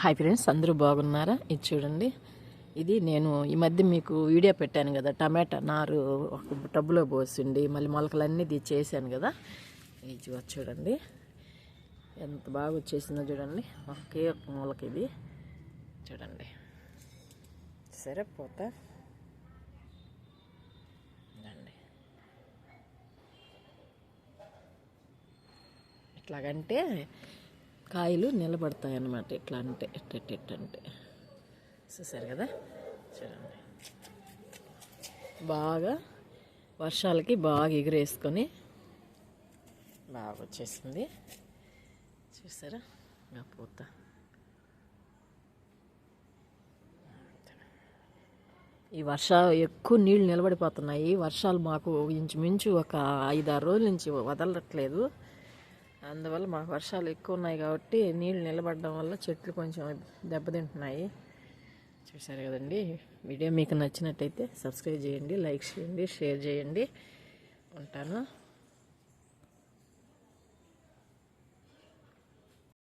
Hi friends, అందరూ బాగున్నారా? ఇది చూడండి, ఇది నేను ఈ మధ్య మీకు వీడియో పెట్టాను కదా, టమాటా నారు ఒక టబ్బులో పోసిండి మళ్ళీ మొలకలన్నీ చేశాను కదా. ఇది చూడండి ఎంత బాగా వచ్చేసిందో చూడండి. ఒకే ఒక మొలక ఇది చూడండి. సరే పోతా ఇట్లాగంటే కాయలు నిలబడతాయి అన్నమాట. ఇట్లా అంటే ఎట్టంటే చూసారు కదా, చూడండి బాగా వర్షాలకి బాగా ఎగిరేసుకొని బాగా వచ్చేసింది. చూసారా ఇంకా పూత. ఈ వర్షాలు ఎక్కువ నీళ్ళు నిలబడిపోతున్నాయి. వర్షాలు మాకు ఇంచుమించు ఒక 5-6 రోజుల నుంచి వదలట్లేదు. అందువల్ల మాకు వర్షాలు ఎక్కువ ఉన్నాయి కాబట్టి నీళ్ళు నిలబడడం వల్ల చెట్లు కొంచెం దెబ్బతింటున్నాయి. చూసారు కదండి. వీడియో మీకు నచ్చినట్టయితే సబ్స్క్రైబ్ చేయండి, లైక్ చేయండి, షేర్ చేయండి. ఉంటాను.